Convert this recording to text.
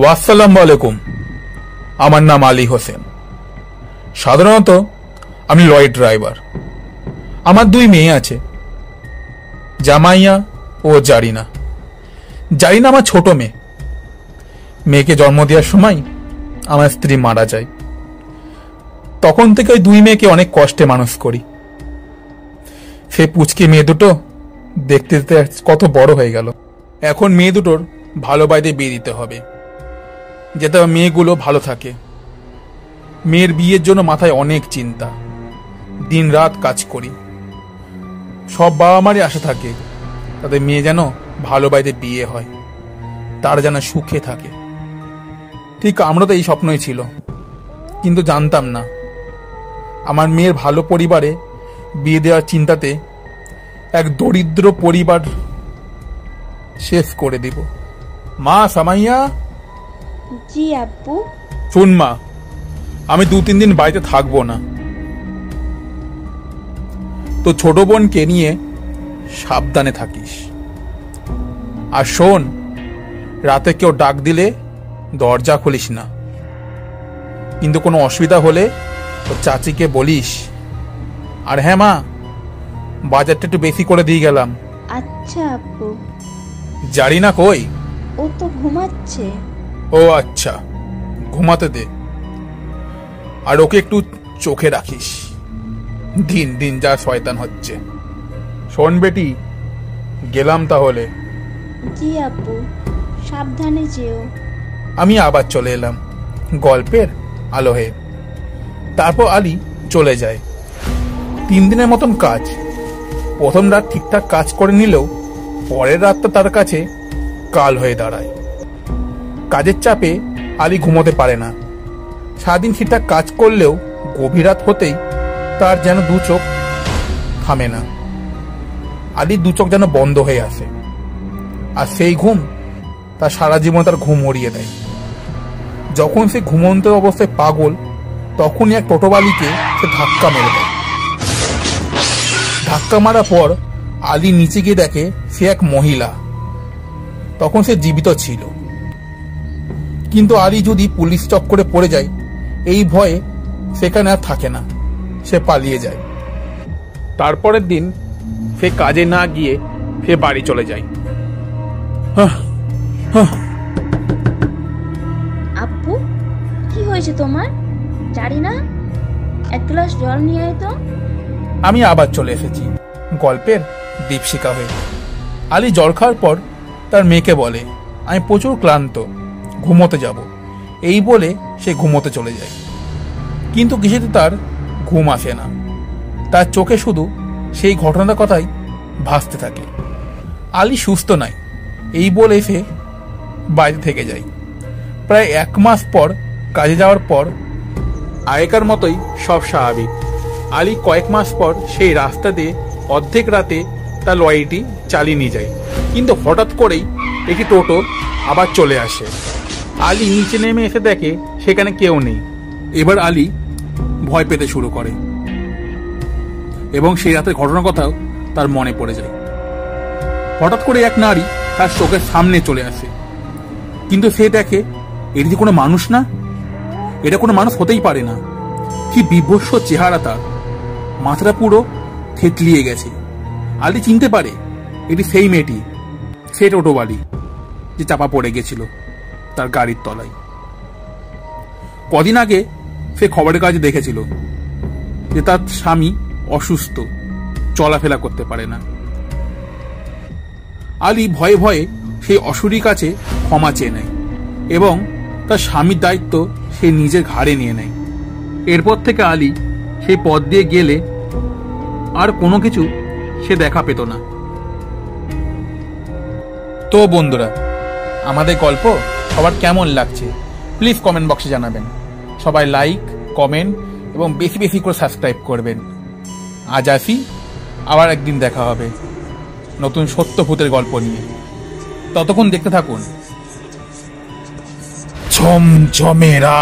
আসসালামু আলাইকুম। আমার নাম আলী হোসেন। সাধারণত আমি লরি ড্রাইভার। আমার দুই মেয়ে আছে, জামাইয়া ও জারিনা। জারিনা আমার ছোট মেয়ে। মেয়েকে জন্ম দেওয়ার সময় আমার স্ত্রী মারা যায়। তখন থেকে ওই দুই মেয়েকে অনেক কষ্টে মানুষ করি। সে পুচকে মেয়ে দুটো দেখতে দেখতে কত বড় হয়ে গেল। এখন মেয়ে দুটোর ভালো বাড়িতে বিয়ে দিতে হবে, যাতে মেয়েগুলো ভালো থাকে। মেয়ের বিয়ের জন্য মাথায় অনেক চিন্তা, দিন রাত কাজ করি। সব বাবা মারই আশা থাকে তাদের মেয়ে যেন ভালো বাড়িতে বিয়ে হয়, তারা যেন সুখে থাকে। ঠিক আমরা তো এই স্বপ্নই ছিল, কিন্তু জানতাম না আমার মেয়ের ভালো পরিবারে বিয়ে দেওয়ার চিন্তাতে এক দরিদ্র পরিবার শেষ করে দিব। মা, সামাইয়া। জি আব্বু। শুন মা, আমি 2-3 দিন বাড়িতে থাকবো না। তো ছোট বোনকে নিয়ে সাবধানে থাকিস। আর শোন, রাতে কেউ ডাক দিলে দরজা খুলিস না, কিন্তু কোনো অসুবিধা হলে তো চাচিকে বলিস। আর হ্যাঁ মা, বাজারটা একটু বেশি করে দিয়ে গেলাম। আচ্ছা আব্বু। জারিনা কই? ও তো ঘুমাচ্ছে। ও আচ্ছা, ঘুমাতে দে। আর ওকে একটু চোখে রাখিস, দিন দিন যা শয়তান হচ্ছে। শোন বেটি, গেলাম তাহলে। জি আব্বু, সাবধানে যেও। আমি আবার চলে এলাম গল্পের আলোহে। তারপর আলী চলে যায়। 3 দিনের মতন কাজ। প্রথম রাত ঠিকঠাক কাজ করে নিলেও পরের রাতটা তার কাছে কাল হয়ে দাঁড়ায়। কাজের চাপে আলী ঘুমোতে পারে না। সারাদিন ঠিকঠাক কাজ করলেও গভীর রাত হতেই তার যেন দু চোখ থামে না। আলীর দু চোখ যেন বন্ধ হয়ে আসে, আর সেই ঘুম তার সারা জীবন তার ঘুম উড়িয়ে দেয়। যখন সে ঘুমন্ত অবস্থায় পাগল, তখনই এক টোটোবালিকে সে ধাক্কা মেরে দেয়। ধাক্কা মারার পর আলী নিচে গিয়ে দেখে সে এক মহিলা। তখন সে জীবিত ছিল, কিন্তু আলী যদি পুলিশ চক্করে পড়ে যায় এই ভয়ে সেখানে আর থাকে না, সে পালিয়ে যায়। তারপরের দিন সে কাজে না গিয়ে সে বাড়ি চলে যায়। আব্বু, কি হয়েছে তোমার? জানি না, এক গ্লাস জল নিয়ে আয় তো। আমি আবার চলে এসেছি গল্পের দীপশিখা হয়ে। আলী জল খাওয়ার পর তার মেয়েকে বলে, আমি প্রচুর ক্লান্ত, ঘুমোতে যাব। এই বলে সে ঘুমোতে চলে যায়। কিন্তু কিছুতে তার ঘুম আসে না। তার চোখে শুধু সেই ঘটনার কথাই ভাসতে থাকে। আলী সুস্থ নাই এই বলে সে বাড়িতে থেকে যায়। প্রায় 1 মাস পর কাজে যাওয়ার পর আগেকার মতোই সব স্বাভাবিক। আলী কয়েক মাস পর সেই রাস্তা দিয়ে অর্ধেক রাতে তার লরিটি চালিয়ে নিয়ে যায়, কিন্তু হঠাৎ করেই একটি টোটো আবার চলে আসে। আলী নিচে নেমে এসে দেখে সেখানে কেউ নেই। এবার আলী ভয় পেতে শুরু করে এবং সেই রাতের ঘটনার কথাও তার মনে পড়ে যায়। হঠাৎ করে এক নারী তার চোখের সামনে চলে আসে, কিন্তু সে দেখে এটি যে কোনো মানুষ না, এটা কোনো মানুষ হতেই পারে না। কি বিভৎস চেহারা তার, মাথাটা পুরো থেতলিয়ে গেছে। আলী চিনতে পারে এটি সেই মেয়েটি, সে টোটোবালি যে চাপা পড়ে গেছিল তার গাড়ির তলায়। কদিন আগে সে খবরের কাগজে দেখেছিল যে তার স্বামী অসুস্থ, চলাফেরা করতে পারে না। আলী ভয়ে ভয়ে সেই অসুরীর কাছে ক্ষমা চেয়ে নেয় এবং তার স্বামীর দায়িত্ব সে নিজের ঘাড়ে নিয়ে নেয়। এরপর থেকে আলী সেই পথ দিয়ে গেলে আর কোনো কিছু সে দেখা পেত না। তো বন্ধুরা, আমাদের গল্প সবার কেমন লাগছে প্লিজ কমেন্ট বক্সে জানাবেন। সবাই লাইক, কমেন্ট এবং বেশি বেশি করে সাবস্ক্রাইব করবেন। আজ আসি, আবার একদিন দেখা হবে নতুন সত্য ভূতের গল্প নিয়ে। ততক্ষণ দেখতে থাকুন ঝমঝমেরা।